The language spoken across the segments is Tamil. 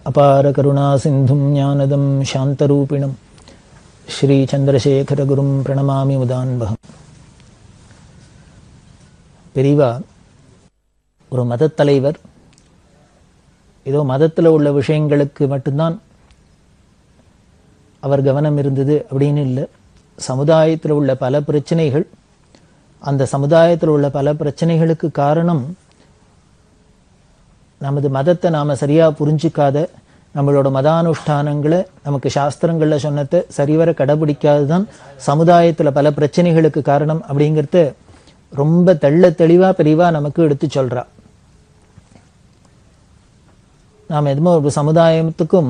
அபார கருணா சிந்தும் ஞானதம் சாந்தரூபிணம் ஸ்ரீ சந்திரசேகரகுரும் பிரணமாமி முதான்பகம். பெரியவா ஒரு மதத்தலைவர், ஏதோ மதத்தில் உள்ள விஷயங்களுக்கு மட்டும்தான் அவர் கவனம் இருந்தது அப்படின்னு இல்லை. சமுதாயத்தில் உள்ள பல பிரச்சனைகள், அந்த சமுதாயத்தில் உள்ள பல பிரச்சனைகளுக்கு காரணம் நமது மதத்தை நாம் சரியாக புரிஞ்சிக்காத, நம்மளோட மதானுஷ்டானங்களை நமக்கு சாஸ்திரங்களில் சொன்னதை சரிவர கடைபிடிக்காது தான் சமுதாயத்தில் பல பிரச்சனைகளுக்கு காரணம் அப்படிங்கிறத ரொம்ப தெளிவாக பெரியவா நமக்கு எடுத்து சொல்கிறா. நாம் எதுவும் ஒரு சமுதாயத்துக்கும்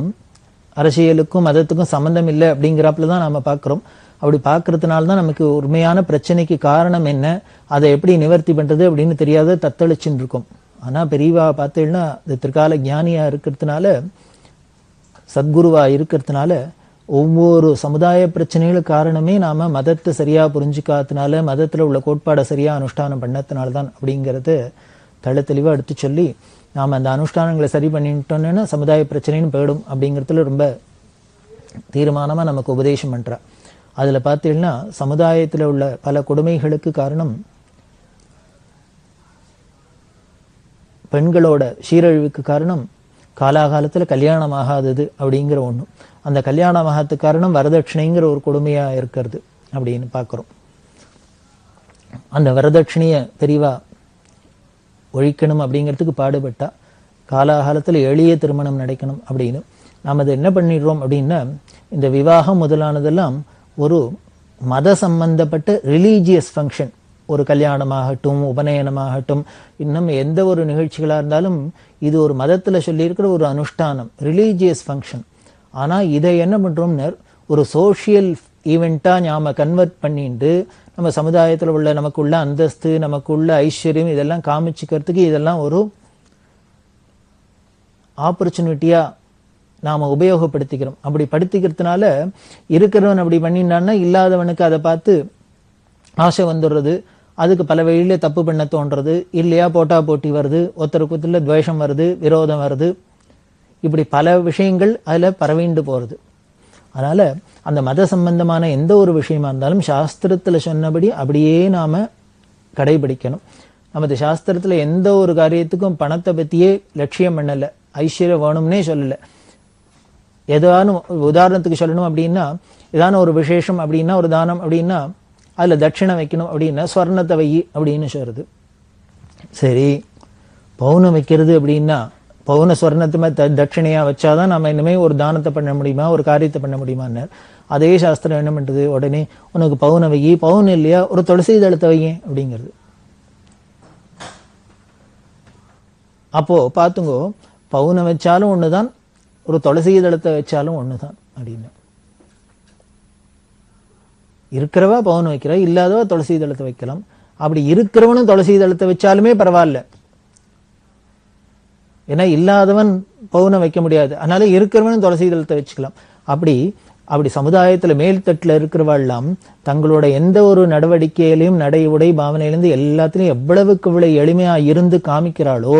அரசியலுக்கும் மதத்துக்கும் சம்மந்தம் இல்லை அப்படிங்கிறாப்புல தான் நாம் பார்க்குறோம். அப்படி பார்க்கறதுனால தான் நமக்கு உண்மையான பிரச்சனைக்கு காரணம் என்ன, அதை எப்படி நிவர்த்தி பண்ணுறது அப்படின்னு தெரியாத தத்தளிச்சுன்னு இருக்கும். ஆனால் பெரியவா பார்த்தீங்கன்னா இது திரிகால ஞானியாக இருக்கிறதுனால, சத்குருவாக இருக்கிறதுனால ஒவ்வொரு சமுதாய பிரச்சனைகளுக்கு காரணமே நாம் மதத்தை சரியாக புரிஞ்சுக்காதனால, மதத்தில் உள்ள கோட்பாடை சரியாக அனுஷ்டானம் பண்ணதுனால தான் அப்படிங்கிறது தெளிவாக எடுத்து சொல்லி, நாம் அந்த அனுஷ்டானங்களை சரி பண்ணிட்டோன்னா சமுதாய பிரச்சனைன்னு போயிடும் அப்படிங்கிறதுல ரொம்ப தீர்மானமாக நமக்கு உபதேசம் பண்ணுறா. அதில் பார்த்தீங்கன்னா சமுதாயத்தில் உள்ள பல கொடுமைகளுக்கு காரணம் பெண்களோட சீரழிவுக்கு காரணம் காலாகாலத்தில் கல்யாணம் ஆகாதது அப்படிங்கிற ஒன்று. அந்த கல்யாணம் ஆகாததுக்கு காரணம் வரதட்சணைங்கிற ஒரு கொடுமையாக இருக்கிறது அப்படின்னு பார்க்குறோம். அந்த வரதட்சணையை பெரியவா ஒழிக்கணும் அப்படிங்கிறதுக்கு பாடுபட்டா. காலாகாலத்தில் எளிய திருமணம் நடக்கணும் அப்படின்னு நாம் அதை என்ன பண்ணிடுறோம் அப்படின்னா, இந்த விவாகம் முதலானதெல்லாம் ஒரு மத சம்பந்தப்பட்ட ரிலீஜியஸ் ஃபங்க்ஷன். ஒரு கல்யாணமாகட்டும், உபநயனமாகட்டும், இன்னும் எந்த ஒரு நிகழ்ச்சிகளாக இருந்தாலும் இது ஒரு மதத்தில் சொல்லியிருக்கிற ஒரு அனுஷ்டானம், ரிலீஜியஸ் ஃபங்க்ஷன். ஆனால் இதை என்ன பண்ணுறோம்னு ஒரு சோஷியல் ஈவெண்ட்டாக நாம் கன்வெர்ட் பண்ணிட்டு நம்ம சமுதாயத்தில் உள்ள நமக்குள்ள அந்தஸ்து, நமக்குள்ள ஐஸ்வர்யம் இதெல்லாம் காமிச்சிக்கிறதுக்கு இதெல்லாம் ஒரு ஆப்பர்ச்சுனிட்டியாக நாம் உபயோகப்படுத்திக்கிறோம். அப்படி படுத்திக்கிறதுனால இருக்கிறவன் அப்படி பண்ணினான்னா இல்லாதவனுக்கு அதை பார்த்து ஆசை வந்துடுறது, அதுக்கு பல வழியில தப்பு பண்ண தோன்றது, இல்லையா போட்டா போட்டி வருது, ஒருத்தருக்குள்ள துவேஷம் வருது, விரோதம் வருது, இப்படி பல விஷயங்கள் அதில் பரவிண்டு போகிறது. அதனால் அந்த மத சம்பந்தமான எந்த ஒரு விஷயமா இருந்தாலும் சாஸ்திரத்தில் சொன்னபடி அப்படியே நாம் கடைபிடிக்கணும். நமது சாஸ்திரத்தில் எந்த ஒரு காரியத்துக்கும் பணத்தை பற்றியே லட்சியம் பண்ணலை, ஐஸ்வர்யம் வேணும்னே சொல்லலை. ஏதானு உதாரணத்துக்கு சொல்லணும் அப்படின்னா, ஏதான ஒரு விசேஷம் அப்படின்னா, ஒரு தானம் அப்படின்னா அதில் தட்சிணை வைக்கணும் அப்படின்னா ஸ்வர்ணத்தை வை அப்படின்னு சொல்கிறது. சரி, பவுனம் வைக்கிறது அப்படின்னா பவுன ஸ்வர்ணத்தை தட்சிணையாக வச்சாதான் நம்ம இனிமேல் ஒரு தானத்தை பண்ண முடியுமா, ஒரு காரியத்தை பண்ண முடியுமான்னு அதே சாஸ்திரம் என்ன பண்ணுறது, உடனே உனக்கு பவுனை வை, பவுன் இல்லையா ஒரு துளசி தளத்தை வைங்க அப்படிங்கிறது. அப்போது பார்த்துங்கோ, பவுனை வச்சாலும் ஒன்று தான், ஒரு துளசி தளத்தை வச்சாலும் ஒன்று தான் அப்படின்னு. இருக்கிறவா பவுன் வைக்கிறா, இல்லாதவா துளசி தளத்தை வைக்கலாம். அப்படி இருக்கிறவனும் துளசி தளத்தை வச்சாலுமே பரவாயில்ல, ஏன்னா இல்லாதவன் பவுனை வைக்க முடியாது, அதனால இருக்கிறவனும் துளசி தளத்தை வச்சுக்கலாம். அப்படி சமுதாயத்தில் மேல்தட்டில் இருக்கிறவாள்லாம் தங்களோட எந்த ஒரு நடவடிக்கையிலையும், நடை உடை பாவனையிலேருந்து எல்லாத்துலேயும் எவ்வளவுக்கு இவ்வளவு எளிமையாக இருந்து காமிக்கிறாளோ,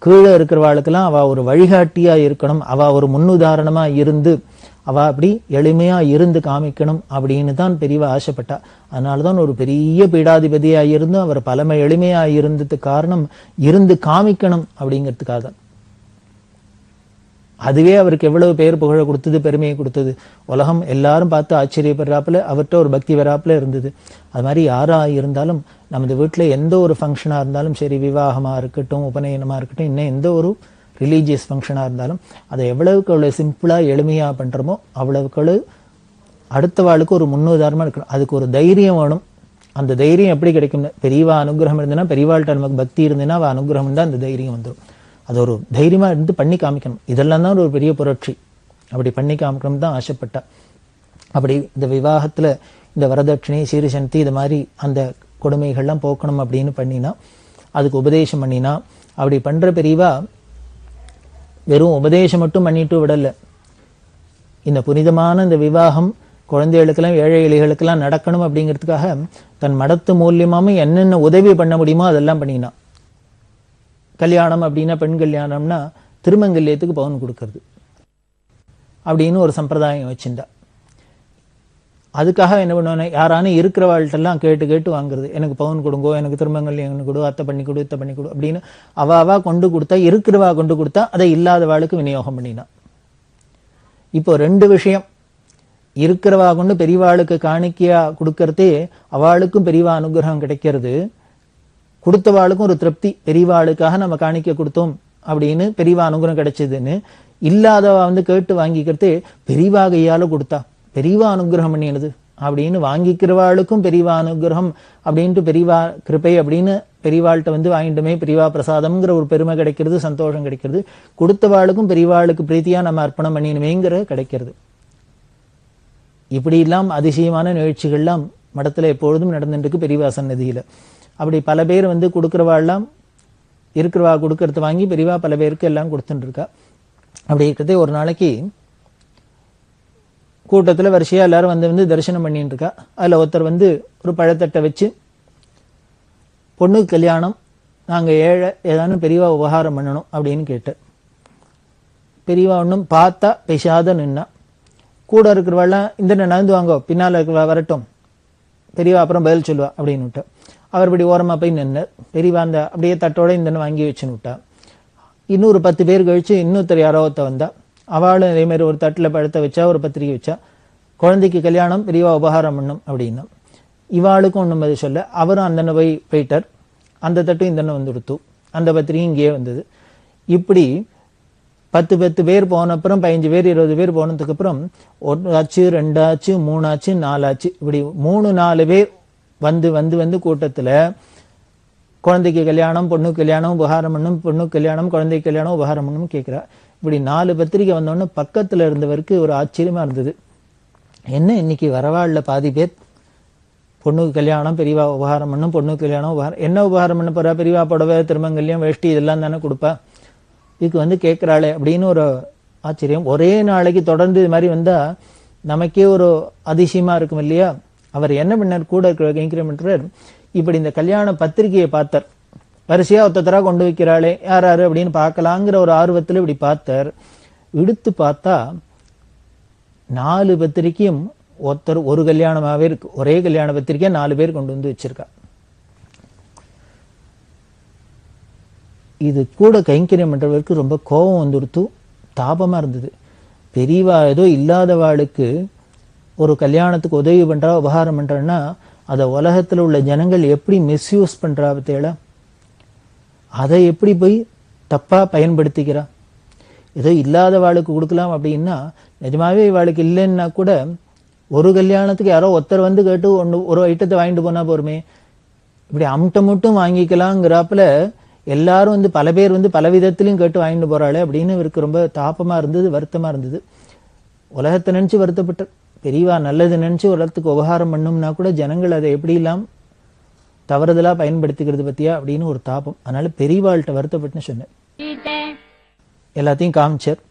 கீழே இருக்கிறவாளுக்கெல்லாம் அவள் ஒரு வழிகாட்டியாக இருக்கணும், அவள் ஒரு முன்னுதாரணமாக இருந்து அவள் அப்படி எளிமையாக இருந்து காமிக்கணும் அப்படின்னு தான் பெரியவா ஆசைப்பட்டா. அதனால தான் ஒரு பெரிய பீடாதிபதியாக இருந்தும் அவர் பலமை எளிமையாக இருந்ததுக்கு காரணம் இருந்து காமிக்கணும் அப்படிங்கிறதுக்காக தான். அதுவே அவருக்கு எவ்வளவு பேர் புகழ கொடுத்தது, பெருமையை கொடுத்தது. உலகம் எல்லாரும் பார்த்து ஆச்சரியப்படுறாப்புல அவர்கிட்ட ஒரு பக்தி வராப்புல இருந்தது. அது மாதிரி யாராக இருந்தாலும் நமது வீட்டில் எந்த ஒரு ஃபங்க்ஷனாக இருந்தாலும் சரி, விவாகமாக இருக்கட்டும், உபநயனமாக இருக்கட்டும், இன்னும் எந்த ஒரு ரிலீஜியஸ் ஃபங்க்ஷனாக இருந்தாலும் அதை எவ்வளவுக்கு அவ்வளோ சிம்பிளாக எளிமையாக பண்ணுறோமோ அவ்வளவுக்கு அடுத்த வாழ்க்கை ஒரு முன்னுதாரணமாக இருக்கணும். அதுக்கு ஒரு தைரியம் வேணும். அந்த தைரியம் எப்படி கிடைக்கும், பெரியவா அனுகிரகம் இருந்ததுன்னா, பெரியவாள்கிட்ட நமக்கு பக்தி இருந்ததுன்னா அவள் அனுகிரகம் இருந்தால் அந்த தைரியம் வந்துடும். அது ஒரு தைரியமாக இருந்து பண்ணி காமிக்கணும். இதெல்லாம் தான் ஒரு பெரிய புரட்சி. அப்படி பண்ணி காமிக்கணும் தான் ஆசைப்பட்டா. அப்படி இந்த விவாகத்தில் இந்த வரதட்சணை, சீர்சந்தி, இது மாதிரி அந்த கொடுமைகள்லாம் போக்கணும் அப்படின்னு பண்ணினா, அதுக்கு உபதேசம் பண்ணினா, அப்படி பண்ணுற பெரியவா வெறும் உபதேசம் மட்டும் பண்ணிட்டு விடலை. இந்த புனிதமான இந்த விவாகம் குழந்தைகளுக்கெல்லாம், ஏழை எளிகளுக்கெல்லாம் நடக்கணும் அப்படிங்கிறதுக்காக தன் மடத்து மூலியமாகவும் என்னென்ன உதவி பண்ண முடியுமோ அதெல்லாம் பண்ணினான். கல்யாணம் அப்படின்னா, பெண் கல்யாணம்னா திருமங்கல்யத்துக்கு பவுன் கொடுக்கறது அப்படின்னு ஒரு சம்பிரதாயம் வச்சிருந்தா. அதுக்காக என்ன பண்ணுவானே, யாரானு இருக்கிறவாழ்கிட்டெல்லாம் கேட்டு கேட்டு வாங்குறது. எனக்கு பவுன் கொடுங்கோ, எனக்கு திருமங்கல்யம் கொடு, அத்தை பண்ணி கொடு, இத்தை பண்ணி கொடு அப்படின்னு அவாவா கொண்டு கொடுத்தா, இருக்கிறவா கொண்டு கொடுத்தா அதை இல்லாதவாளுக்கு விநியோகம் பண்ணினா. இப்போ ரெண்டு விஷயம், இருக்கிறவா கொண்டு பெரியவாளுக்கு காணிக்கையா கொடுக்கறதே அவளுக்கும் பெரியவா அனுகிரகம் கிடைக்கிறது, கொடுத்தவாளுக்கும் ஒரு திருப்தி, பெரியவாளுக்காக நம்ம காணிக்கை கொடுத்தோம் அப்படின்னு பெரியவா அனுகிரகம் கிடைச்சதுன்னு. இல்லாதவா கேட்டு வாங்கிக்கிறதே பெரியவா கையால கொடுத்தா பெரியவா அனுகிரகம் பண்ணினது அப்படின்னு வாங்கிக்கிறவாளுக்கும் பெரியவா அனுகிரகம் அப்படின்ட்டு பெரியவா கிருபை அப்படின்னு பெரியவாள்கிட்ட வாங்கிட்டுமே பெரியவா பிரசாதம்ங்கிற ஒரு பெருமை கிடைக்கிறது, சந்தோஷம் கிடைக்கிறது. கொடுத்தவாளுக்கும் பெரியவாளுக்கு பிரீத்தியா நம்ம அர்ப்பணம் பண்ணினுமேங்கிற கிடைக்கிறது. இப்படி எல்லாம் அதிசயமான நிகழ்ச்சிகள்லாம் மடத்துல எப்பொழுதும் நடந்துருக்கு பெரியவா சன்னதியில. அப்படி பல பேர் கொடுக்கிறவாள்லாம் இருக்கிறவா கொடுக்கறது வாங்கி பெரியவா பல பேருக்கு எல்லாம் கொடுத்துட்டு இருக்கா. அப்படி இருக்கிறதே ஒரு நாளைக்கு கூட்டத்துல வரிசையா எல்லாரும் வந்து தரிசனம் பண்ணிட்டு இருக்கா. அதுல ஒருத்தர் ஒரு பழத்தட்டை வச்சு, பொண்ணுக்கு கல்யாணம், நாங்க ஏழை, ஏதானு பெரியவா உபகாரம் பண்ணணும் அப்படின்னு கேட்டு, பெரியவா ஒன்றும் பார்த்தா பேசாத நின்னா. கூட இருக்கிறவாள்லாம் இந்த நடந்து வாங்கோ, பின்னால இருக்கிறவா வரட்டும், பெரியவா அப்புறம் பதில் சொல்லுவா அப்படின்னு விட்டா. அவர் இப்படி ஓரமா போய் நின்று பெரியவா அந்த அப்படியே தட்டோட இந்த வாங்கி வச்சுன்னு விட்டா. இன்னொரு 10 பேர் கழிச்சு இன்னொருத்தர் யாரோ ஒருத்த வந்தா. அவளும் இதே மாதிரி ஒரு தட்டுல பழத்தை வச்சா, ஒரு பத்திரிக்கை வச்சா, குழந்தைக்கு கல்யாணம், பெரியவா உபகாரம் பண்ணும் அப்படின்னா. இவாளுக்கும் ஒன்றும் பதில் சொல்ல. அவரும் அந்தன போயிட்டார். அந்த தட்டும் இந்தன வந்துடுத்து, அந்த பத்திரிக்கை இங்கேயே வந்தது. இப்படி 10 பேர் போன அப்புறம் 15 பேர் 20 பேர் போனதுக்கு அப்புறம் 1 ஆச்சு, 2 ஆச்சு, 3 ஆச்சு, 4 ஆச்சு. இப்படி 3-4 பேர் வந்து கூட்டத்துல குழந்தைக்கு கல்யாணம், பொண்ணுக்கு கல்யாணம், உபகாரம் பண்ணும், பொண்ணுக்கு கல்யாணம், குழந்தைக்கு கல்யாணம், உபகாரம் பண்ணும் கேட்கிறா. இப்படி 4 பத்திரிக்கை வந்தோடனே பக்கத்துல இருந்தவருக்கு ஒரு ஆச்சரியமா இருந்தது. என்ன இன்னைக்கு வரவாள்ல பாதி பேர் பொண்ணுக்கு கல்யாணம், பெரியவா உபகாரம் பண்ணும், பொண்ணுக்கு கல்யாணம், உபகாரம், என்ன உபகாரம் பண்ண போறா, பெரியவா புடவை, திருமங்கல்யம், வேஷ்டி இதெல்லாம் தானே கொடுப்பா, இதுக்கு கேட்கிறாளே அப்படின்னு ஒரு ஆச்சரியம். ஒரே நாளைக்கு தொடர்ந்து இது மாதிரி வந்தா நமக்கே ஒரு அதிசயமா இருக்கும் இல்லையா. அவர் என்ன பண்ணார், கூட இருக்கிற கைங்கரியமன்றர் இப்படி இந்த கல்யாண பத்திரிகையை பார்த்தார். வரிசையா ஒருத்தரா கொண்டு வைக்கிறாளே, யார் யாரு அப்படின்னு பார்க்கலாங்கிற ஒரு ஆர்வத்தில் இப்படி பார்த்தார். எடுத்து பார்த்தா 4 பத்திரிக்கையும் ஒருத்தர் ஒரு கல்யாணமாவே இருக்கு. ஒரே கல்யாண பத்திரிக்கை 4 பேர் கொண்டு வந்து வச்சிருக்கா. இது கூட கைங்கரியம் பண்றவருக்கு ரொம்ப கோபம் வந்துடுத்து, தாபமா இருந்தது. பெரியவா ஏதோ இல்லாதவாளுக்கு ஒரு கல்யாணத்துக்கு உதவி பண்றா, உபகாரம் பண்றான்னா அதை உலகத்துல உள்ள ஜனங்கள் எப்படி மிஸ்யூஸ் பண்றா பத்தியெல்லாம், அதை எப்படி போய் தப்பா பயன்படுத்திக்கிறா. ஏதோ இல்லாதவாளுக்கு கொடுக்கலாம் அப்படின்னா, நிஜமாவே இவாளுக்கு இல்லைன்னா கூட ஒரு கல்யாணத்துக்கு யாரோ ஒருத்தர் கேட்டு ஒரு ஐட்டத்தை வாங்கிட்டு போனா போருமே. இப்படி அம்ட்ட மட்டும் வாங்கிக்கலாங்கிறாப்புல எல்லாரும் பல பேர் பல விதத்திலையும் கேட்டு வாங்கிட்டு போறாளே அப்படின்னு இவருக்கு ரொம்ப தாபமா இருந்தது, வருத்தமா இருந்தது. உலகத்தை நினைச்சு வருத்தப்பட்ட பெரியவா நல்லது நினைச்சு உலகத்துக்கு உபகாரம் பண்ணும்னா கூட ஜனங்கள் அதை எப்படி எல்லாம் தவறுதலா பயன்படுத்திக்கிறது பத்தியா அப்படின்னு ஒரு தாபம். அதனால பெரியவாள்கிட்ட வருத்தப்பட்டுன்னு சொன்னேன். எல்லாத்தையும் காமிச்சார்.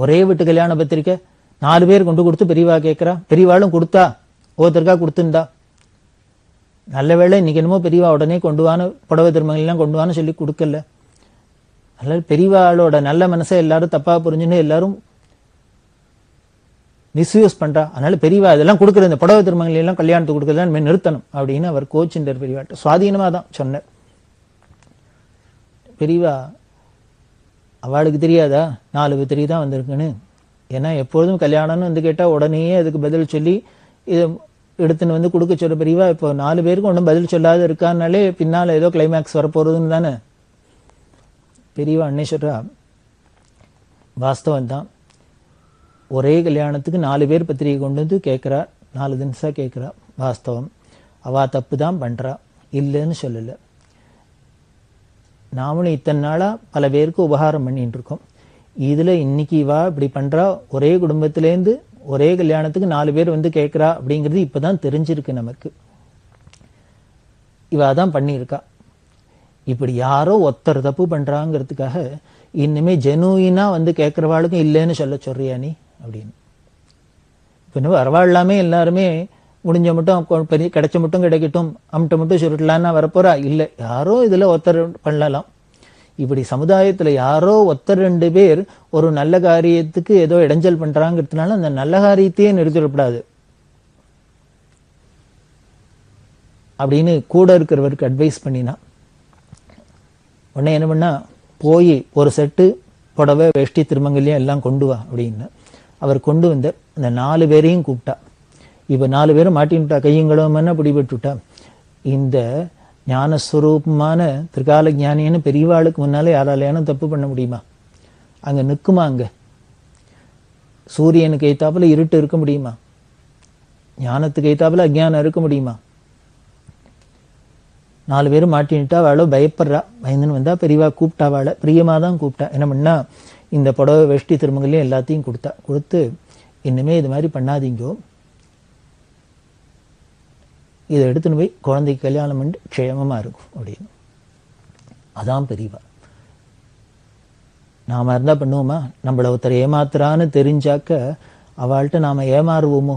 ஒரே வீட்டு கல்யாண பத்திரிக்கை 4 பேர் கொண்டு கொடுத்து பெரியவா கேட்கிறா. பெரியவாளும் கொடுத்தா, ஒருத்தருக்கா கொடுத்துருந்தா. நல்ல வேளை இன்னைக்கு என்னமோ பெரியவா உடனே கொண்டு வான்னு, புடவை திருமங்கலாம் கொண்டு வான்னு சொல்லி கொடுக்கல. அதனால பெரியவாளோட நல்ல மனசை எல்லாரும் தப்பா புரிஞ்சுன்னு எல்லாரும் மிஸ்யூஸ் பண்றா. அதனால பெரியவா இதெல்லாம் கொடுக்குற இந்த புடவை திருமங்கலம் எல்லாம் கல்யாணத்துக்கு கொடுக்கறதா நிறுத்தணும் அப்படின்னு அவர் கோச்சின்றார். பெரியவாட்ட சுவாதீனமா தான் சொன்னார். பெரியவா அவளுக்கு தெரியாதா 4 பத்திரிகை தான் வந்திருக்குன்னு. ஏன்னா எப்பொழுதும் கல்யாணம்னு கேட்டா உடனே அதுக்கு பதில் சொல்லி இதை எடுத்துன்னு கொடுக்க சொல்ற பெரியவா. இப்போ 4 பேருக்கு ஒன்றும் பதில் சொல்லாத இருக்கான்னாலே பின்னால ஏதோ கிளைமேக்ஸ் வரப்போறதுன்னு தானே பெரியவா அன்னை சொல்றா. வாஸ்தவம் தான், ஒரே கல்யாணத்துக்கு 4 பேர் பத்திரிகை கொண்டு வந்து கேட்கிறா, 4 தினசா கேட்கிறா. வாஸ்தவம், அவ தப்பு தான் பண்றா, இல்லைன்னு சொல்லல. நாமளும் இத்தனை நாளா பல பேருக்கு உபகாரம் பண்ணிட்டு இருக்கோம். இதுல இன்னைக்கு இவா இப்படி பண்றா, ஒரே குடும்பத்திலேருந்து ஒரே கல்யாணத்துக்கு 4 பேர் கேட்கிறா அப்படிங்கிறது இப்பதான் தெரிஞ்சிருக்கு நமக்கு. இவா தான் பண்ணியிருக்கா. இப்படி யாரோ ஒருத்தர் தப்பு பண்றாங்கிறதுக்காக இனிமே ஜெனுயினா கேட்கிறவாளுக்கும் இல்லைன்னு சொல்றியா நீ அப்படின்னு. இப்ப வரவாழ்லாமே எல்லாருமே முடிஞ்ச மட்டும் கிடைச்ச மட்டும் கிடைக்கட்டும், அம்ட்ட மட்டும் சுருட்டலான்னா வரப்போறா? இல்லை, யாரோ இதுல ஒருத்தர் பண்ணலாம். இப்படி சமுதாயத்துல யாரோ ஒருத்தர் 2 பேர் ஒரு நல்ல காரியத்துக்கு ஏதோ இடைஞ்சல் பண்றாங்கிறதுனால அந்த நல்ல காரியத்தையே நிறுத்திடக்கூடாது அப்படின்னு கூட இருக்கிறவருக்கு அட்வைஸ் பண்ணினா உடனே என்ன பண்ணா, போய் ஒரு செட்டு புடவை வேஷ்டி திருமங்கல்யம் எல்லாம் கொண்டு வா அப்படின்னு அவர் கொண்டு வந்த அந்த 4 பேரையும் கூப்பிட்டா. இப்ப 4 பேரும் மாட்டின்ட்டா, கையங்களும் பிடிபட்டுட்டா. இந்த ஞானஸ்வரூபமான திரிகால ஞானின்னு பெரியவாளுக்கு முன்னாலே யாராலையான தப்பு பண்ண முடியுமா? அங்க நிற்குமா? அங்க சூரியனுக்கு எய்த்தாப்புல இருட்டு இருக்க முடியுமா? ஞானத்துக்கு எய்த்தாப்புல அஜ்ஞானம் இருக்க முடியுமா? 4 பேரும் மாட்டின்ட்டா. அவளோ பயப்படுறா. பயந்துன்னு வந்தா பெரியவா கூப்பிட்டா. அவளை பிரியமா தான் கூப்பிட்டா. என்ன பண்ணா, இந்த புடவை வேஷ்டி திருமங்கலையும் எல்லாத்தையும் கொடுத்து இன்னுமே இது மாதிரி பண்ணாதீங்கோ, இதை எடுத்துன்னு போய் குழந்தைக்கு கல்யாணம் பண்ணி க்ஷேமமா இருக்கும் அப்படின்னு. அதான் பெரியவா. நாம இருந்தா பண்ணுவோமா? நம்மள ஒருத்தர் ஏமாத்துறான்னு தெரிஞ்சாக்க அவள்கிட்ட நாம ஏமாறுவோமோ,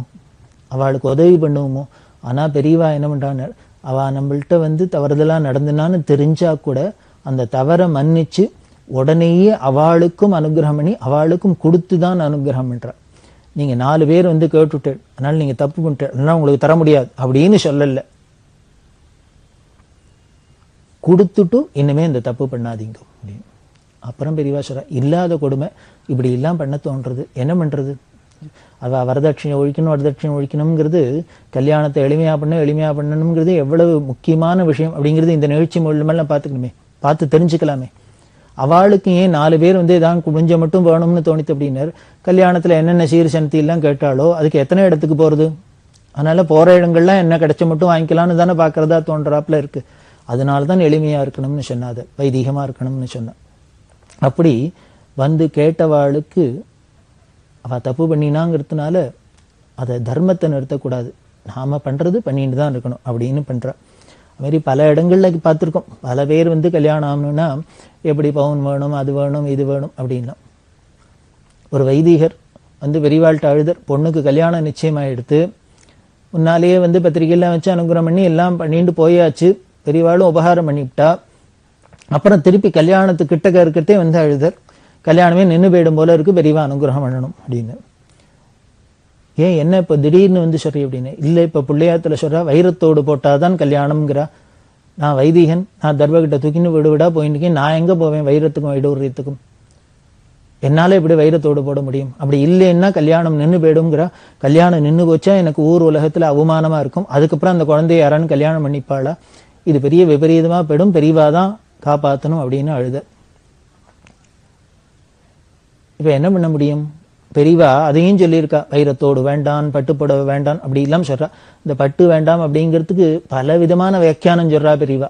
அவளுக்கு உதவி பண்ணுவோமோ? ஆனா பெரியவா என்ன பண்றான்னு, அவ நம்மள்கிட்ட தவறுதலா நடந்துனான்னு தெரிஞ்சா கூட அந்த தவறை மன்னிச்சு உடனேயே அவளுக்கும் அனுகிரகம் பண்ணி அவளுக்கும் கொடுத்துதான் அனுகிரகம் பண்ற. நீங்க 4 பேர் கேட்டுட்டு அதனால நீங்க தப்பு பண்ணிட்டு அதனால உங்களுக்கு தர முடியாது அப்படின்னு சொல்லல, கொடுத்துட்டு இனிமே இந்த தப்பு பண்ணாதீங்க அப்படின்னு. அப்புறம் பெரியவா சொல்ற, இல்லாத கொடுமை இப்படி எல்லாம் பண்ண தோன்றது, என்ன பண்றது? அவ வரதட்சணை ஒழிக்கணுங்கிறது, கல்யாணத்தை எளிமையா பண்ணணுங்கிறது எவ்வளவு முக்கியமான விஷயம் அப்படிங்கிறது இந்த நிகழ்ச்சி மூலமெல்லாம் பார்த்துக்கணுமே, பார்த்து தெரிஞ்சுக்கலாமே. அவளுக்கு ஏன் 4 பேர் ஏதாவது கொஞ்சம் மட்டும் வேணும்னு தோணித்து அப்படின்னாரு. கல்யாணத்துல என்னென்ன சீர் சனத்தி எல்லாம் கேட்டாலோ அதுக்கு எத்தனை இடத்துக்கு போறது? அதனால போற இடங்கள்லாம் என்ன கிடைச்ச மட்டும் வாங்கிக்கலாம்னு தானே பாக்குறதா தோன்றாப்புல இருக்கு. அதனாலதான் எளிமையா இருக்கணும்னு சொன்னாது, வைதீகமா இருக்கணும்னு சொன்ன. அப்படி கேட்டவாளுக்கு அவ தப்பு பண்ணினாங்கிறதுனால அதை தர்மத்தை நிறுத்தக்கூடாது, நாம பண்றது பண்ணிட்டு தான் இருக்கணும் அப்படின்னு பண்றா. அது மாதிரி பல இடங்கள்ல பார்த்துருக்கோம். பல பேர் கல்யாணம் ஆகணும்னா எப்படி பவுன் வேணும், அது வேணும், இது வேணும் அப்படின்னா. ஒரு வைதிகர் பெரியவாள்கிட்ட அழுதர், பொண்ணுக்கு கல்யாணம் நிச்சயமாயிடுத்து, முன்னாலேயே பத்திரிகையெல்லாம் வச்சு அனுகிரகம் பண்ணி எல்லாம் பண்ணிட்டு போயாச்சு, பெரியவாளும் உபகாரம் பண்ணிவிட்டா. அப்புறம் திருப்பி கல்யாணத்துக்கு கிட்டக்க இருக்கிறதே அழுதர், கல்யாணமே நின்று போயிடும் போல இருக்கு, பெரியவா அனுகிரகம் பண்ணணும் அப்படின்னு. ஏன் என்ன இப்ப திடீர்னு சொல்றீ அப்படின்னு. இல்ல இப்ப பிள்ளையாத்துல சொல்றா, வைரத்தோடு போட்டாதான் கல்யாணம்ங்கிறா. நான் வைதிகன், நான் தர்மகிட்ட தூக்கின்னு வீடு விடா போயிட்டு இருக்கேன், நான் எங்க போவேன் வைரத்துக்கும் வைடூரியத்துக்கும்? என்னால இப்படி வைரத்தோடு போட முடியும்? அப்படி இல்லைன்னா கல்யாணம் நின்று போயிடும்ங்கிறா. கல்யாணம் நின்று போச்சா எனக்கு ஊர் உலகத்துல அவமானமா இருக்கும், அதுக்கப்புறம் அந்த குழந்தைய யாரான்னு கல்யாணம் பண்ணிப்பாளா? இது பெரிய விபரீதமா போயிடும், பெரியவாதான் காப்பாத்தணும் அப்படின்னு அழுத. இப்ப என்ன பண்ண முடியும்? பெரியவா அதையும் சொல்லியிருக்கா, வைரத்தோடு வேண்டான், பட்டுப்புடவை வேண்டான் அப்படி எல்லாம் சொல்றா. இந்த பட்டு வேண்டாம் அப்படிங்கிறதுக்கு பல விதமான வியாக்கியானம் சொல்றா பெரியவா.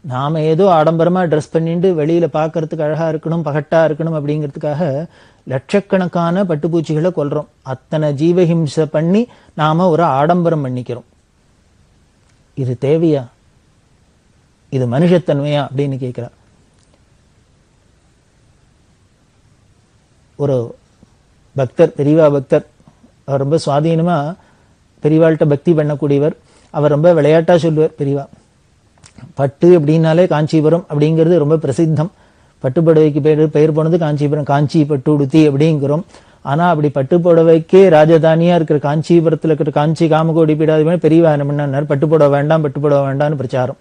நாம ஏதோ ஆடம்பரமா ட்ரெஸ் பண்ணிட்டு வெளியில பாக்குறதுக்கு அழகா இருக்கணும், பகட்டா இருக்கணும் அப்படிங்கிறதுக்காக லட்சக்கணக்கான பட்டுப்பூச்சிகளை கொல்றோம். அத்தனை ஜீவஹிம்சை பண்ணி நாம ஒரு ஆடம்பரம் பண்ணிக்கிறோம். இது தேவையா? இது மனுஷத்தன்மையா அப்படின்னு கேட்கிறா. ஒரு பக்தர், பெரியவா பக்தர், அவர் ரொம்ப சுவாதீனமா பெரியவாள்கிட்ட பக்தி பண்ணக்கூடியவர். அவர் ரொம்ப விளையாட்டா சொல்லுவார், பெரியவா பட்டு அப்படின்னாலே காஞ்சிபுரம் அப்படிங்கிறது ரொம்ப பிரசித்தம். பட்டுப்புடவைக்கு பெயர் போனது காஞ்சிபுரம், காஞ்சி பட்டு உடுத்தி அப்படிங்கிறோம். ஆனா அப்படி பட்டு புடவைக்கே ராஜதானியா இருக்கிற காஞ்சிபுரத்துல இருக்கிற காஞ்சி காமகோடி பீடாதிபதி பெரியவா என்ன பண்ணார், பட்டு புடவை வேண்டாம், பட்டு புடவை வேண்டாம்னு பிரச்சாரம்.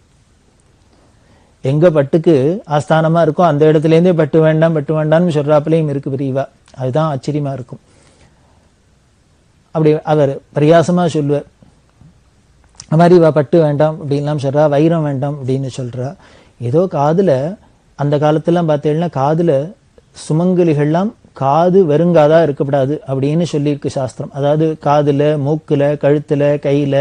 எங்க பட்டுக்கு ஆஸ்தானமா இருக்கும் அந்த இடத்துல இருந்தே பட்டு வேண்டாம் பட்டு வேண்டாம்னு சொல்றாப்புலையும் இருக்கு பெரியவா. அதுதான் ஆச்சரியமா இருக்கும். அப்படி அவர் பரியாசமா சொல்லுவார், மாதிரி பட்டு வேண்டாம் அப்படின்லாம் சொல்றா, வைரம் வேண்டாம் அப்படின்னு சொல்றா. ஏதோ காதுல அந்த காலத்துல பார்த்தீங்கன்னா காதுல சுமங்கலிகள்லாம் காது வெறுங்காதா இருக்கப்படாது அப்படின்னு சொல்லியிருக்கு சாஸ்திரம். அதாவது காதுல, மூக்குல, கழுத்துல, கையில,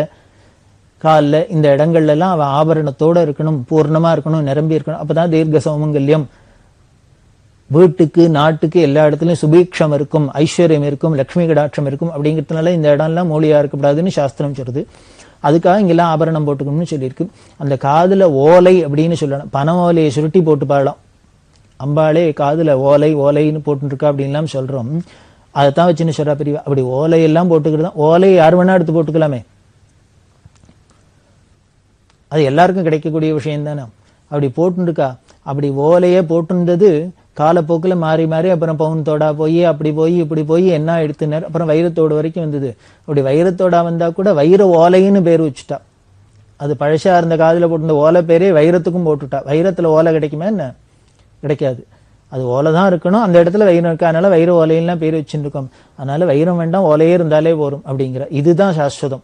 காலில் இந்த இடங்கள்ல எல்லாம் அவ ஆபரணத்தோட இருக்கணும், பூர்ணமா இருக்கணும், நிரம்பி இருக்கணும். அப்பதான் தீர்க்க சௌமங்கல்யம், வீட்டுக்கு நாட்டுக்கு எல்லா இடத்துலயும் சுபீக்ஷம் இருக்கும், ஐஸ்வர்யம் இருக்கும், லட்சுமி கடாட்சம் இருக்கும். அப்படிங்கிறதுனால இந்த இடம் எல்லாம் மூலியா இருக்கக்கூடாதுன்னு சாஸ்திரம் சொல்றது. அதுக்காக இங்கெல்லாம் ஆபரணம் போட்டுக்கணும்னு சொல்லியிருக்கு. அந்த காதுல ஓலை அப்படின்னு சொல்லணும், பனை ஓலையை சுருட்டி போட்டு பாடலாம். அம்பாளே காதுல ஓலைன்னு போட்டுருக்கா அப்படின்லாம் சொல்றோம். அதைத்தான் வச்சுன்னு சொல்றா பெரியவா. அப்படி ஓலையெல்லாம் போட்டுக்கிறதா, ஓலையை யார் வேணா எடுத்து போட்டுக்கலாமே, அது எல்லாருக்கும் கிடைக்கக்கூடிய விஷயம் தானே. அப்படி போட்டுருக்கா. அப்படி ஓலையே போட்டுருந்தது காலப்போக்கில் மாறி மாறி அப்புறம் பவுன் தோடா போய் அப்படி போய் இப்படி போய் என்ன எடுத்துனார், அப்புறம் வைரத்தோடு வரைக்கும் வந்தது. அப்படி வைரத்தோடா வந்தா கூட வைர ஓலைன்னு பேர் வச்சுட்டா. அது பழசா இருந்த காதில் போட்டிருந்த ஓலை பேரே வைரத்துக்கும் போட்டுட்டா. வைரத்துல ஓலை கிடைக்குமா என்ன? கிடைக்காது. அது ஓலை தான் இருக்கணும், அந்த இடத்துல வைரம் இருக்கு, அதனால வைர ஓலையெல்லாம் பேர் வச்சுருக்கோம். அதனால வைரம் வேண்டாம், ஓலையே இருந்தாலே போரும் அப்படிங்கிற இதுதான் சாஸ்வதம்.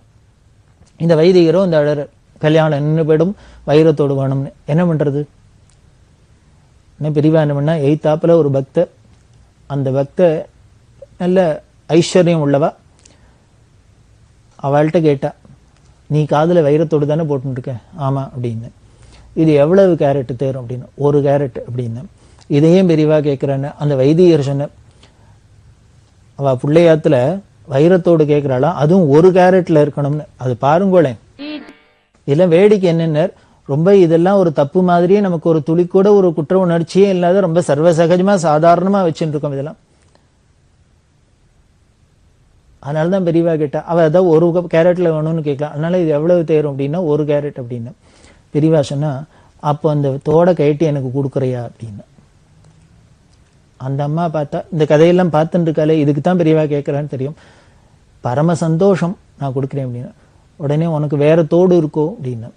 இந்த வைதிகரோ இந்த அழற கல்யாணம் நின்று போயிடும், வைரத்தோடு வேணும்னு என்ன பண்றது? என்ன பெரியவா என்ன பண்ணா, எய்த்தாப்புல ஒரு பக்த, அந்த பக்த நல்ல ஐஸ்வர்யம் உள்ளவா, அவள்கிட்ட கேட்டா, நீ காதுல வைரத்தோடு தானே போட்டுருக்க? ஆமா அப்படின்னு. இது எவ்வளவு கேரட் தேரும் அப்படின்னு. 1 கேரட் அப்படின்னு. இதையும் பெரியவா கேட்கிறான்னு அந்த வைதிகர் சொன்ன, அவ பிள்ளையாத்துல வைரத்தோடு கேட்கிறாளா, அதுவும் 1 கேரட்ல இருக்கணும்னு. அது பாருங்களேன். இதெல்லாம் வேடிக்கை என்னென்ன, ரொம்ப இதெல்லாம் ஒரு தப்பு மாதிரியே நமக்கு ஒரு துளி கூட ஒரு குற்ற உணர்ச்சியே இல்லாத ரொம்ப சர்வசகஜமா சாதாரணமா வச்சுட்டு இருக்கோம் இதெல்லாம். அதனாலதான் பெரியவா கேட்டா, அவ அதான் 1 கேரட்ல வேணும்னு கேட்கலாம். அதனால இது எவ்வளவு தேரும் அப்படின்னா 1 கேரட் அப்படின்னு. பெரியவா சொன்னா, அப்போ அந்த தோட கைட்டு எனக்கு கொடுக்குறியா அப்படின்னு. அந்த அம்மா பார்த்தா, இந்த கதையெல்லாம் பார்த்துட்டு இருக்காளே, இதுக்கு தான் பெரியவா கேட்கறான்னு தெரியும். பரம சந்தோஷம், நான் கொடுக்குறேன் அப்படின்னு. உடனே உனக்கு வேற தோடு இருக்கோ அப்படின்னு.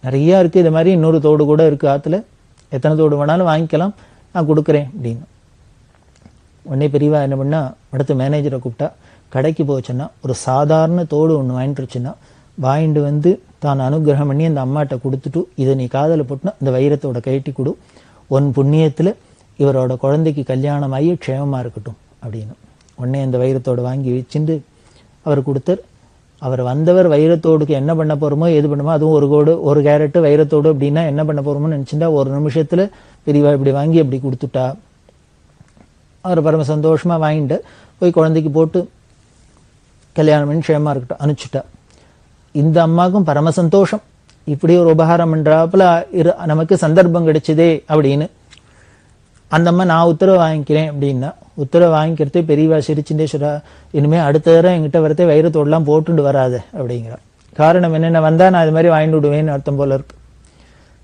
நிறைய இருக்கு, இது மாதிரி இன்னொரு தோடு கூட இருக்கு ஆத்துல, எத்தனை தோடு வேணாலும் வாங்கிக்கலாம், நான் கொடுக்குறேன் அப்படின்னு. உடனே பெரியவா என்ன பண்ணா, அடுத்த மேனேஜரை கூப்பிட்டா, கடைக்கு போச்சுன்னா ஒரு சாதாரண தோடு ஒன்று வாங்கிட்டுருச்சுன்னா வாங்கிட்டு வந்து தான் அனுகிரகம் பண்ணி அந்த அம்மாட்ட கொடுத்துட்டு, இதை நீ காதல போட்டுனா இந்த வைரத்தோட கைட்டி கொடு, உன் புண்ணியத்துல இவரோட குழந்தைக்கு கல்யாணம் ஆகி க்ஷேமமா இருக்கட்டும் அப்படின்னு. உடனே அந்த வைரத்தோடு வாங்கி வச்சுட்டு அவர் கொடுத்தார். அவர் வந்தவர் வைரத்தோடுக்கு என்ன பண்ண போறோமோ எது பண்ணுமோ, அதுவும் 1 கேரட் வைரத்தோடு அப்படின்னா என்ன பண்ண போறோமோ நினைச்சுட்டா, 1 நிமிஷத்துல பெரியவா இப்படி வாங்கி அப்படி கொடுத்துட்டா. அவர் பரம சந்தோஷமா வாங்கிட்டு போய் குழந்தைக்கு போட்டு கல்யாணம் பண்ணி க்ஷேமா இருக்கட்டும் அனுப்பிச்சுட்டா. இந்த அம்மாவுக்கும் பரம சந்தோஷம், இப்படி ஒரு உபகாரம் பண்றாப்புல நமக்கு சந்தர்ப்பம் கிடைச்சதே அப்படின்னு. அந்த அம்மா, நான் உத்தரவு வாங்கிக்கிறேன் அப்படின்னா, உத்தரவு வாங்கிக்கிறதே பெரியவா சிரிச்சுட்டே சொல்றா, இனிமே அடுத்த தடவை என்கிட்ட வரத்தே வைரத்தோடலாம் போட்டுட்டு வராத அப்படிங்கிறா. காரணம் என்னென்ன, வந்தா நான் இது மாதிரி வாங்கிட்டு விடுவேன்னு அர்த்தம் போல இருக்கு.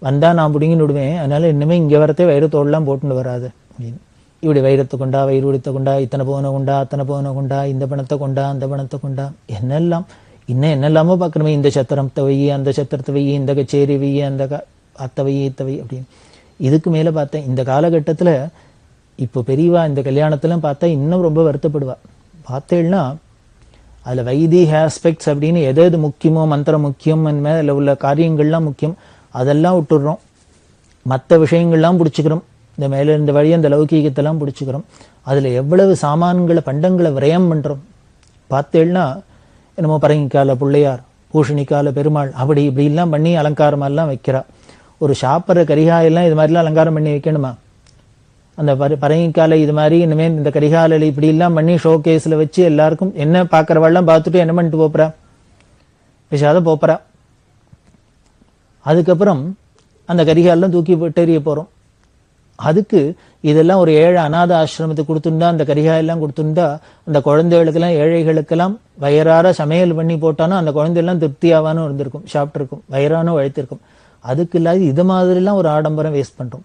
வந்தா நான் பிடிங்கிட்டு விடுவேன், அதனால இனிமே இங்க வரத்தே வைரத்தோடலாம் போட்டுட்டு வராது அப்படின்னு. இப்படி வைரத்தை கொண்டா, வைரூடித்தை கொண்டா, இத்தனை பவுனை கொண்டா, அத்தனை பவுனை கொண்டா, இந்த பணத்தை கொண்டா, அந்த பணத்தை கொண்டா, என்னெல்லாம் இன்னும் என்னெல்லாமோ பார்க்கணுமே, இந்த சத்திரத்தை வை, அந்த சத்திரத்தை வை, இந்த கச்சேரி வை, அந்த அத்தை வை, இத்த வை அப்படின்னு. இதுக்கு மேல பார்த்தேன், இந்த காலகட்டத்துல இப்போ பெரியவா இந்த கல்யாணத்துல பார்த்தா இன்னும் ரொம்ப வருத்தப்படுவா. பார்த்தேன்னா அதுல வைதிக ஆஸ்பெக்ட்ஸ் அப்படின்னு எது முக்கியமோ, மந்திரம் முக்கியம், மேல உள்ள காரியங்கள்லாம் முக்கியம், அதெல்லாம் விட்டுடுறோம். மற்ற விஷயங்கள்லாம் பிடிச்சிக்கிறோம், இந்த மேல இந்த வழி அந்த லௌகீகத்தெல்லாம் பிடிச்சிக்கிறோம். அதுல எவ்வளவு சாமான்களை பண்டங்களை விரயம் பண்றோம். பார்த்தேன்னா என்னமோ பரங்கிக்கால பிள்ளையார், பூஷணிக்கால பெருமாள், அப்படி இப்படி எல்லாம் பண்ணி அலங்காரமெல்லாம் வைக்கிறா. ஒரு சாப்பிட்ற கரிகாயெல்லாம் இது மாதிரிலாம் அலங்காரம் பண்ணி வைக்கணுமா? அந்த பரங்கிக்கால இது மாதிரி இனிமேல் இந்த கரிகாலில் இப்படி எல்லாம் பண்ணி ஷோ கேஸ்ல வச்சு எல்லாருக்கும் என்ன பார்க்கறவெல்லாம் பார்த்துட்டு என்ன பண்ணிட்டு போப்புறா, விஷாத போப்புறா. அதுக்கப்புறம் அந்த கரிகாலெல்லாம் தூக்கி போட்டெறிய போறோம். அதுக்கு இதெல்லாம் ஒரு ஏழை அநாத ஆசிரமத்துக்கு கொடுத்துருந்தா, அந்த கரிகாயெல்லாம் கொடுத்துருந்தா, அந்த குழந்தைகளுக்கெல்லாம் ஏழைகளுக்கெல்லாம் வயறார சமையல் பண்ணி போட்டானோ அந்த குழந்தையெல்லாம் திருப்தியாவானும் இருந்திருக்கும், சாப்பிட்டுருக்கும், வயறானும் வழித்திருக்கும். அதுக்கு இல்லாத இது மாதிரிலாம் ஒரு ஆடம்பரம் வேஸ்ட் பண்றோம்.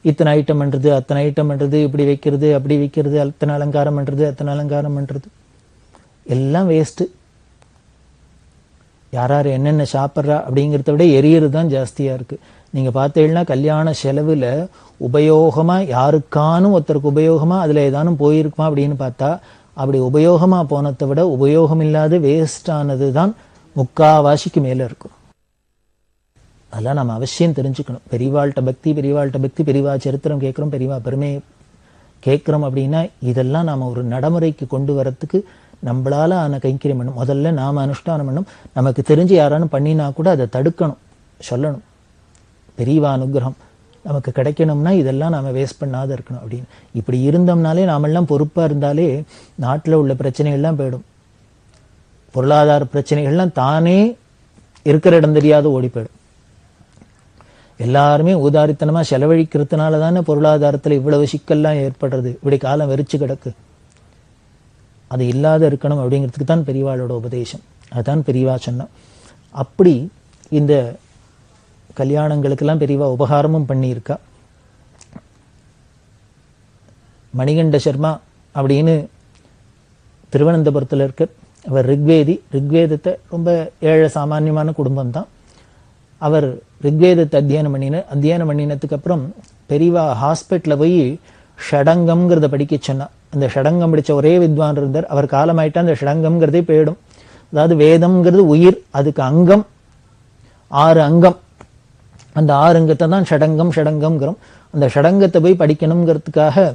இத்தனை ஐட்டம் பண்றது, அத்தனை ஐட்டம் பண்றது, இப்படி வைக்கிறது, அப்படி வைக்கிறது, அத்தனை அலங்காரம் பண்றது, அத்தனை அலங்காரம் பண்றது, எல்லாம் வேஸ்ட். யாராரு என்னென்ன சாப்பிட்றா அப்படிங்கிறத விட எரியறது தான் ஜாஸ்தியா இருக்கு. நீங்க பார்த்தீங்கன்னா கல்யாண செலவுல உபயோகமா யாருக்கானும் ஒருத்தருக்கு உபயோகமா அதுல ஏதானும் போயிருக்குமா அப்படின்னு பார்த்தா, அப்படி உபயோகமா போனதை விட உபயோகம் இல்லாத வேஸ்ட் ஆனதுதான் முக்காவாசிக்கு மேல இருக்கும். அதெல்லாம் நம்ம அவசியம் தெரிஞ்சுக்கணும். பெரியவாள்கிட்ட பக்தி, பெரியவாள்கிட்ட பக்தி, பெரியவா சரித்திரம் கேட்கிறோம், பெரியவா பெருமையை கேட்கிறோம் அப்படின்னா இதெல்லாம் நாம ஒரு நடைமுறைக்கு கொண்டு வரத்துக்கு நம்மளால ஆன கைங்கரியம் பண்ணும். முதல்ல நாம அனுஷ்டானம் பண்ணும். நமக்கு தெரிஞ்சு யாரானும் பண்ணினா கூட அதை தடுக்கணும், சொல்லணும். பெரியவா அனுகிரகம் நமக்கு கிடைக்கணும்னா இதெல்லாம் நாம வேஸ்ட் பண்ணாத இருக்கணும் அப்படின்னு. இப்படி இருந்தோம்னாலே நாமெல்லாம் பொறுப்பா இருந்தாலே நாட்டில் உள்ள பிரச்சனைகள்லாம் போயிடும். பொருளாதார பிரச்சனைகள்லாம் தானே இருக்கிற இடம் தெரியாத ஓடி போயிடும். எல்லாருமே உதாரித்தனமா செலவழிக்கிறதுனால தானே பொருளாதாரத்துல இவ்வளவு சிக்கல்லாம் ஏற்படுறது. இப்படி காலம் வெறிச்சு கிடக்கு. அது இல்லாத இருக்கணும் அப்படிங்கிறதுக்கு தான் பெரியவாளோட உபதேசம். அதுதான் பெரியவா சொன்னா. அப்படி இந்த கல்யாணங்களுக்கெல்லாம் பெரியவா உபகாரமும் பண்ணியிருக்கா. மணிகண்ட சர்மா அப்படின்னு திருவனந்தபுரத்தில் இருக்க அவர் ரிக்வேதி. ரிக்வேதத்தை ரொம்ப ஏழை சாமானியமான குடும்பம் தான். அவர் ரிக்வேதத்தை அத்தியானம் பண்ணினதுக்கு அப்புறம் பெரியவா ஹாஸ்பிட்டலில் போய் ஷடங்கம்ங்கிறத படிக்க சொன்னா. அந்த ஷடங்கம் படித்த ஒரே வித்வான் இருந்தார். அவர் காலமாயிட்டா அந்த ஷடங்கம்ங்கிறதே போயிடும். அதாவது வேதம்ங்கிறது உயிர், அதுக்கு அங்கம் 6 அங்கம். அந்த 6 அங்கத்தை தான் ஷடங்கம்ங்கிறோம். அந்த ஷடங்கத்தை போய் படிக்கணுங்கிறதுக்காக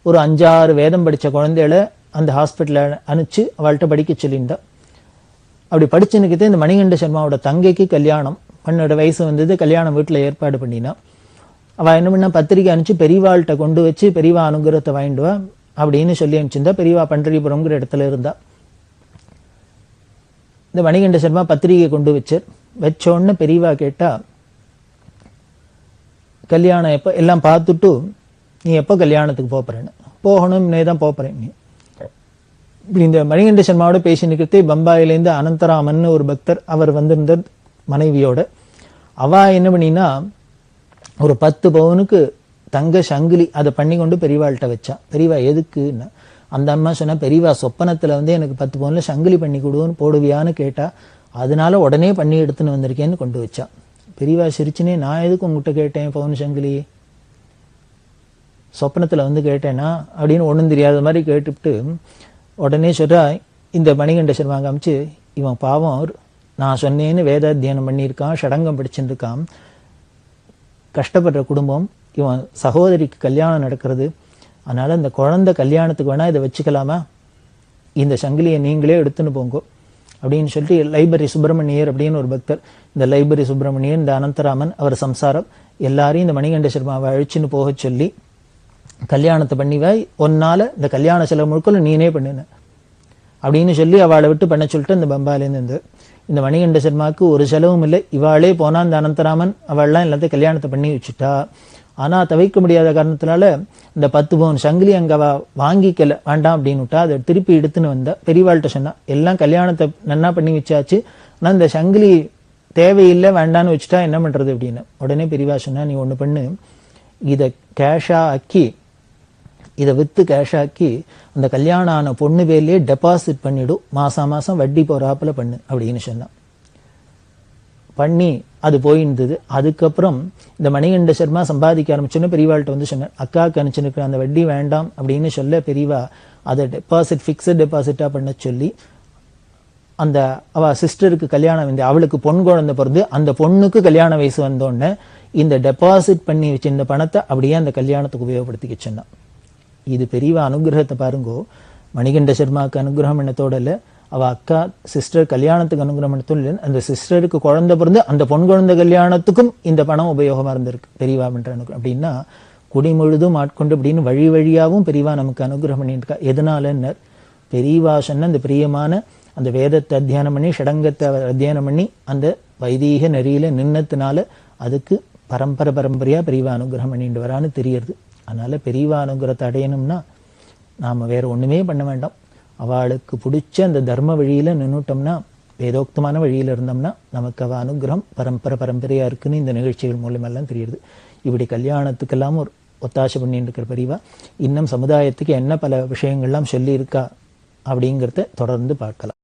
ஒரு 5-6 வேதம் படித்த குழந்தைகளை அந்த ஹாஸ்பிட்டலில் அனுப்பிச்சு அவள்கிட்ட படிக்க சொல்லியிருந்தா. அப்படி படிச்சுன்னுக்கிட்டே இந்த மணிகண்ட சர்மாவோட தங்கைக்கு கல்யாணம் 12 வயசு வந்தது. கல்யாணம் வீட்டில் ஏற்பாடு பண்ணினா. அவள் என்ன பண்ணா, பத்திரிக்கை அனுப்பிச்சு பெரியவாள்கிட்ட கொண்டு வச்சு பெரியவா அனுகிரகத்தை வாங்கிட்டு வா அப்படின்னு சொல்லி அனுப்பிச்சிருந்தா. பெரியவா பண்டரிபுரம்ங்கிற இடத்துல இருந்தா. இந்த மணிகண்ட சர்மா பத்திரிகை கொண்டு வச்சோன்னு பெரியவா கேட்டா, கல்யாணம் எப்போ எல்லாம் பார்த்துட்டு நீ எப்போ கல்யாணத்துக்கு போறேன்னு. போகணும், நீ தான் போறேன். இப்படி இந்த மணிகண்ட சர்மாவோட பேசி நிற்கிறதே பம்பாயிலேருந்து அனந்தராமன் ஒரு பக்தர் அவர் வந்திருந்தார் மனைவியோட. அவ என்ன பண்ணினா, ஒரு 10 பவுனுக்கு தங்க சங்கிலி அதை பண்ணி கொண்டு பெரியவாள்கிட்ட வச்சா. பெரியவா எதுக்குன்னா, அந்த அம்மா சொன்னா, பெரியவா சொப்பனத்துல எனக்கு 10 பவுன்ல சங்கிலி பண்ணி கொடுன்னு போடுவியான்னு கேட்டா, அதனால உடனே பண்ணி எடுத்துன்னு வந்திருக்கேன்னு கொண்டு வச்சா. பெரியவா சிரிச்சுனே, நான் எதுக்கு உங்ககிட்ட கேட்டேன் பவுன் சங்கிலி, சொப்பனத்துல கேட்டேனா அப்படின்னு ஒண்ணும் தெரியாத மாதிரி கேட்டுவிட்டு உடனே சொல்றா, இந்த மணிகண்ட சர்மா காமிச்சு, இவன் பாவம் நான் சொன்னேன்னு வேதாத்தியானம் பண்ணியிருக்கான், ஷடங்கம் படிச்சுட்டு இருக்கான், கஷ்டப்படுற குடும்பம், இவன் சகோதரிக்கு கல்யாணம் நடக்கிறது, அதனால இந்த குழந்தை கல்யாணத்துக்கு வேணா இதை வச்சுக்கலாமா, இந்த சங்கிலியை நீங்களே எடுத்துன்னு போங்கோ அப்படின்னு சொல்லிட்டு லைப்ரரி சுப்பிரமணியர் அப்படின்னு ஒரு பக்தர், இந்த லைப்ரரி சுப்பிரமணியர், இந்த அனந்தராமன் அவர் சம்சாரம் எல்லாரையும் இந்த மணிகண்ட சர்மாவை அழிச்சுன்னு போக சொல்லி கல்யாணத்தை பண்ணிவாய், ஒன்னால இந்த கல்யாண செலவு முழுக்கல நீனே பண்ணுன அப்படின்னு சொல்லி அவளை விட்டு பண்ண சொல்லிட்டு இந்த பம்பாயிலேருந்து இந்த மணிகண்ட சர்மாவுக்கு ஒரு செலவும் இல்லை. இவாளே போனா இந்த அனந்தராமன் அவள்லாம் எல்லாத்தையும் கல்யாணத்தை பண்ணி வச்சுட்டா. ஆனா தவிர்க்க முடியாத காரணத்தினால இந்த 10 பவுன் சங்கிலி அங்க வாங்கிக்கல, வேண்டாம் அப்படின்னு விட்டா. அதை திருப்பி எடுத்துன்னு வந்தா. பெரியவாள்கிட்ட சொன்னா, எல்லாம் கல்யாணத்தை நன்னா பண்ணி வச்சாச்சு, ஆனா இந்த சங்கிலி தேவையில்லை வேண்டான்னு வச்சுட்டா என்ன பண்றது அப்படின்னு. உடனே பெரியவா சொன்னா, நீ ஒண்ணு பண்ணு, இதை கேஷா ஆக்கி, இதை வித்து கேஷாக்கி அந்த கல்யாணம் ஆன பொண்ணு பேர்லயே டெபாசிட் பண்ணிடும், மாசம் மாசம் வட்டி போறாப்புல பண்ணு அப்படின்னு சொன்னான். பண்ணி அது போயிருந்தது. அதுக்கப்புறம் இந்த மணிகண்ட சர்மா சம்பாதிக்க ஆரம்பிச்சோன்னு பெரியவாள்கிட்ட சொன்னேன், அக்காவுக்கு அனுப்பிச்சுனுக்கு அந்த வட்டி வேண்டாம் அப்படின்னு சொல்ல பெரியவா அதை டெபாசிட் ஃபிக்ஸட் டெபாசிட்டா பண்ண சொல்லி, அந்த அவ சிஸ்டருக்கு கல்யாணம் வந்து அவளுக்கு பொன் குழந்தை பிறந்து அந்த பொண்ணுக்கு கல்யாண வயசு வந்தோடனே இந்த டெபாசிட் பண்ணி வச்சிருந்த பணத்தை அப்படியே அந்த கல்யாணத்துக்கு உபயோகப்படுத்திக்க சொன்னான். இது பெரியவா அனுகிரகத்தை பாருங்கோ. மணிகண்ட சர்மாவுக்கு அனுகிரகம் பண்ணத்தோட இல்ல, அவ அக்கா சிஸ்டர் கல்யாணத்துக்கு அனுகிரகம் பண்ணத்தோட இல்லை, அந்த சிஸ்டருக்கு குழந்தை பிறந்து அந்த பொன் குழந்தை கல்யாணத்துக்கும் இந்த பணம் உபயோகமா இருந்திருக்கு பெரியவா பண்ற அனுகிரகம். அப்படின்னா குடி முழுதும் ஆட்கொண்டு அப்படின்னு வழி வழியாவும் பெரியவா நமக்கு அனுகிரகம் பண்ணிட்டு இருக்கா. எதனால பெரியவா சொன்ன அந்த பிரியமான அந்த வேதத்தை அத்தியானம் பண்ணி ஷடங்கத்தை அத்தியானம் பண்ணி அந்த வைதீக நெறியில நின்னதுனால அதுக்கு பரம்பரையா பெரியவா அனுகிரகம் பண்ணிட்டு வரான்னு தெரியுது. அதனால பெரியவா அனுகிரகத்தை அடையணும்னா நாம வேற ஒண்ணுமே பண்ண வேண்டாம். அவளுக்கு பிடிச்ச அந்த தர்ம வழியில நின்னுட்டோம்னா, வேதோக்தமான வழியில இருந்தோம்னா நமக்கு அவ அனுகிரகம் பரம்பரையா இருக்குன்னு இந்த நிகழ்ச்சிகள் மூலமெல்லாம் தெரியுது. இப்படி கல்யாணத்துக்கெல்லாம் ஒரு ஒத்தாசை பண்ணிட்டு இருக்கிற பெரியவா இன்னும் சமுதாயத்துக்கு என்ன பல விஷயங்கள்லாம் சொல்லி இருக்கா அப்படிங்கிறத தொடர்ந்து பார்க்கலாம்.